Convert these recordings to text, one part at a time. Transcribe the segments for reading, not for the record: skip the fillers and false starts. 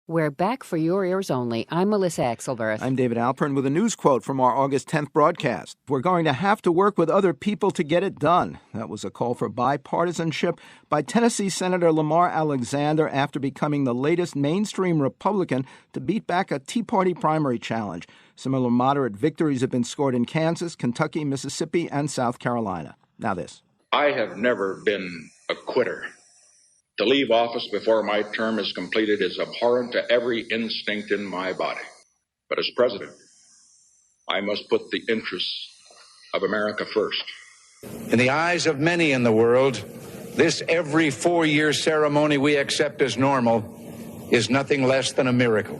We're back for your ears only. I'm Melissa Exelberth. I'm David Alpern with a news quote from our August 10th broadcast. We're going to have to work with other people to get it done. That was a call for bipartisanship by Tennessee Senator Lamar Alexander after becoming the latest mainstream Republican to beat back a Tea Party primary challenge. Similar moderate victories have been scored in Kansas, Kentucky, Mississippi, and South Carolina. Now this. I have never been a quitter. To leave office before my term is completed is abhorrent to every instinct in my body. But as president, I must put the interests of America first. In the eyes of many in the world, this every 4-year ceremony we accept as normal is nothing less than a miracle.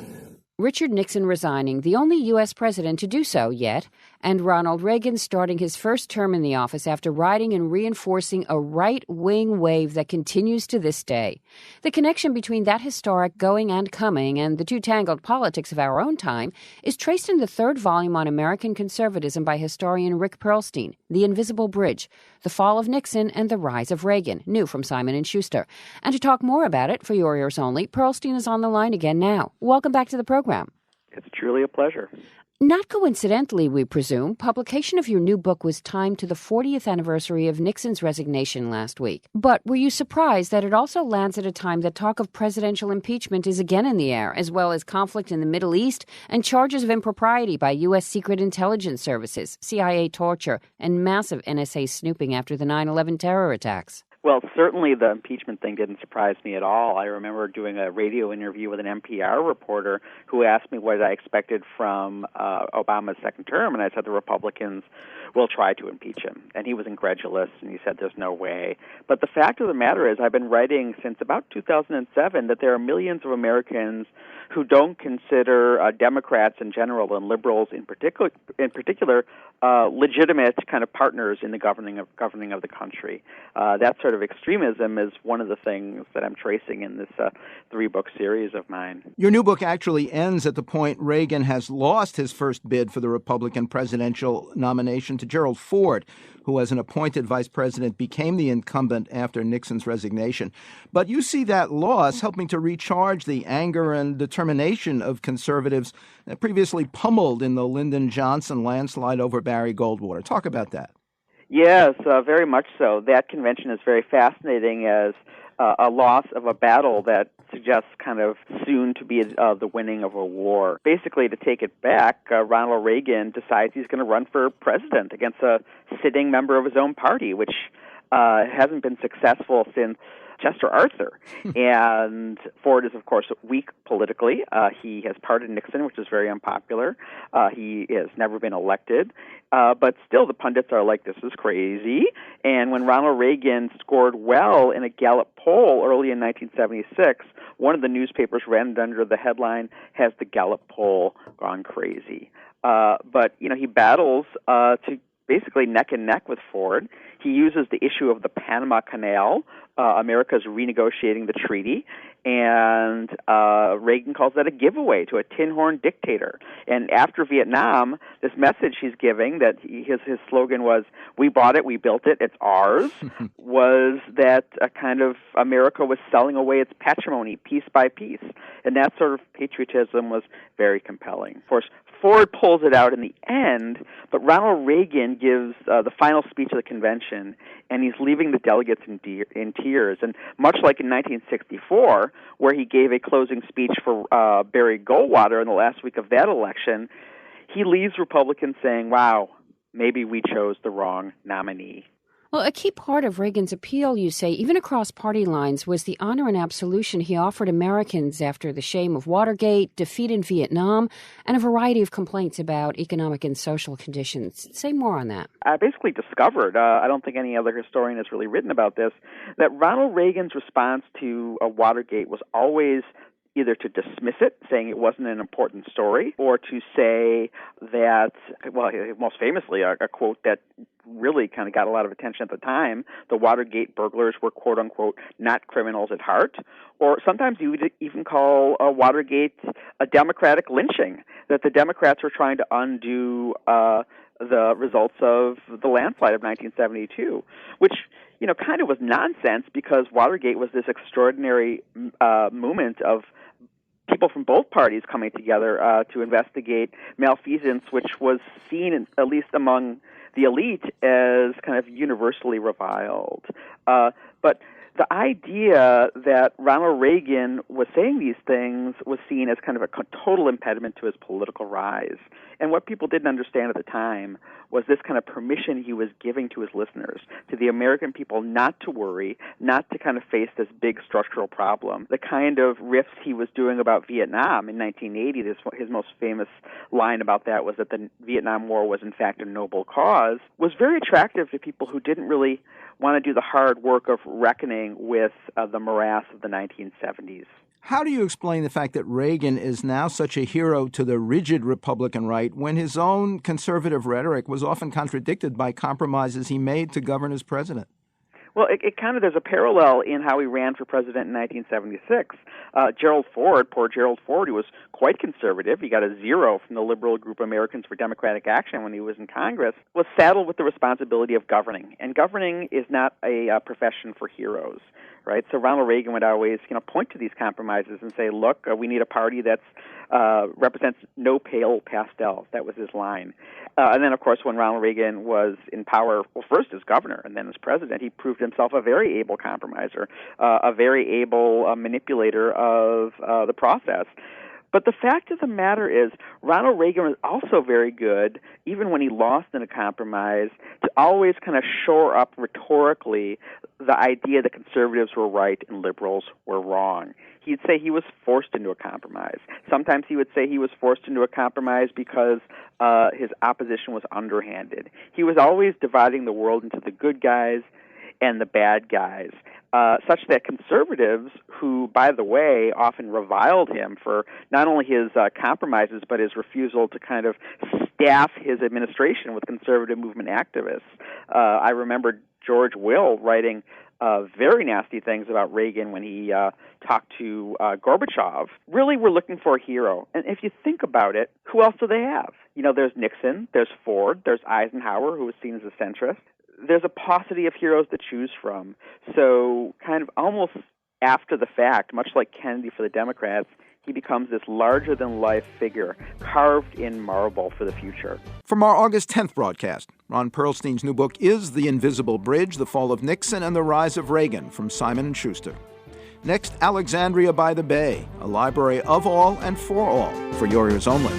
Richard Nixon resigning, the only U.S. president to do so yet, and Ronald Reagan starting his first term in the office after riding and reinforcing a right-wing wave that continues to this day. The connection between that historic going and coming and the two tangled politics of our own time is traced in the third volume on American conservatism by historian Rick Perlstein, The Invisible Bridge, The Fall of Nixon and the Rise of Reagan, new from Simon & Schuster. And to talk more about it, for your ears only, Perlstein is on the line again now. Welcome back to the program. It's truly a pleasure. Not coincidentally, we presume, publication of your new book was timed to the 40th anniversary of Nixon's resignation last week. But were you surprised that it also lands at a time that talk of presidential impeachment is again in the air, as well as conflict in the Middle East and charges of impropriety by U.S. Secret Intelligence Services, CIA torture, and massive NSA snooping after the 9/11 terror attacks? Well, certainly the impeachment thing didn't surprise me at all. I remember doing a radio interview with an NPR reporter who asked me what I expected from Obama's second term, and I said the Republicans will try to impeach him. And he was incredulous, and he said there's no way. But the fact of the matter is I've been writing since about 2007 that there are millions of Americans who don't consider Democrats in general and liberals in particular legitimate kind of partners in the governing of the country. That sort of extremism is one of the things that I'm tracing in this 3-book series of mine. Your new book actually ends at the point Reagan has lost his first bid for the Republican presidential nomination to Gerald Ford, who as an appointed vice president became the incumbent after Nixon's resignation. But you see that loss helping to recharge the anger and determination of conservatives previously pummeled in the Lyndon Johnson landslide over Barry Goldwater. Talk about that. Yes, very much so. That convention is very fascinating as a loss of a battle that suggests kind of soon to be the winning of a war. Basically, to take it back, Ronald Reagan decides he's going to run for president against a sitting member of his own party, which hasn't been successful since Chester Arthur. And Ford is, of course, weak politically. He has pardoned Nixon, which is very unpopular. He has never been elected. But still, the pundits are like, this is crazy. And when Ronald Reagan scored well in a Gallup poll early in 1976, one of the newspapers ran under the headline, "Has the Gallup poll gone crazy?" But, he battles to basically neck and neck with Ford. He uses the issue of the Panama Canal. America's renegotiating the treaty, and Reagan calls that a giveaway to a tin-horn dictator. And after Vietnam, this message he's giving, that his slogan was, "We bought it, we built it, it's ours," was that a kind of America was selling away its patrimony piece by piece. And that sort of patriotism was very compelling. Of course, Ford pulls it out in the end, but Ronald Reagan gives the final speech of the convention, and he's leaving the delegates in tears. And much like in 1964, where he gave a closing speech for Barry Goldwater in the last week of that election, he leaves Republicans saying, wow, maybe we chose the wrong nominee. Well, a key part of Reagan's appeal, you say, even across party lines, was the honor and absolution he offered Americans after the shame of Watergate, defeat in Vietnam, and a variety of complaints about economic and social conditions. Say more on that. I basically discovered, I don't think any other historian has really written about this, that Ronald Reagan's response to Watergate was always either to dismiss it, saying it wasn't an important story, or to say that, well, most famously, a quote that really kind of got a lot of attention at the time, the Watergate burglars were, quote-unquote, not criminals at heart. Or sometimes you would even call Watergate a Democratic lynching, that the Democrats were trying to undo the results of the landslide of 1972, which, kind of was nonsense because Watergate was this extraordinary moment of people from both parties coming together to investigate malfeasance, which was seen, at least among the elite, as kind of universally reviled. But the idea that Ronald Reagan was saying these things was seen as kind of a total impediment to his political rise. And what people didn't understand at the time was this kind of permission he was giving to his listeners, to the American people, not to worry, not to kind of face this big structural problem. The kind of riffs he was doing about Vietnam in 1980, his most famous line about that was that the Vietnam War was in fact a noble cause, was very attractive to people who didn't really want to do the hard work of reckoning with the morass of the 1970s. How do you explain the fact that Reagan is now such a hero to the rigid Republican right when his own conservative rhetoric was often contradicted by compromises he made to govern as president? Well, there's a parallel in how he ran for president in 1976. Gerald Ford, poor Gerald Ford, who was quite conservative, he got a 0 from the liberal group Americans for Democratic Action when he was in Congress, was saddled with the responsibility of governing. And governing is not a profession for heroes, right? So Ronald Reagan would always, point to these compromises and say, look, we need a party that represents no pale pastels. That was his line. And then, of course, when Ronald Reagan was in power, well, first as governor and then as president, he proved himself a very able compromiser, a very able manipulator of the process. But the fact of the matter is, Ronald Reagan was also very good, even when he lost in a compromise, to always kind of shore up rhetorically the idea that conservatives were right and liberals were wrong. He'd say he was forced into a compromise. Sometimes he would say he was forced into a compromise because his opposition was underhanded. He was always dividing the world into the good guys and the bad guys, such that conservatives, who, by the way, often reviled him for not only his compromises, but his refusal to kind of staff his administration with conservative movement activists. I remember George Will writing very nasty things about Reagan when he talked to Gorbachev. Really, we're looking for a hero. And if you think about it, who else do they have? There's Nixon, there's Ford, there's Eisenhower, who was seen as a centrist. There's a paucity of heroes to choose from. So kind of almost after the fact, much like Kennedy for the Democrats, he becomes this larger-than-life figure carved in marble for the future. From our August 10th broadcast, Ron Perlstein's new book is The Invisible Bridge, The Fall of Nixon and the Rise of Reagan from Simon & Schuster. Next, Alexandria by the Bay, a library of all and for all, for your ears only.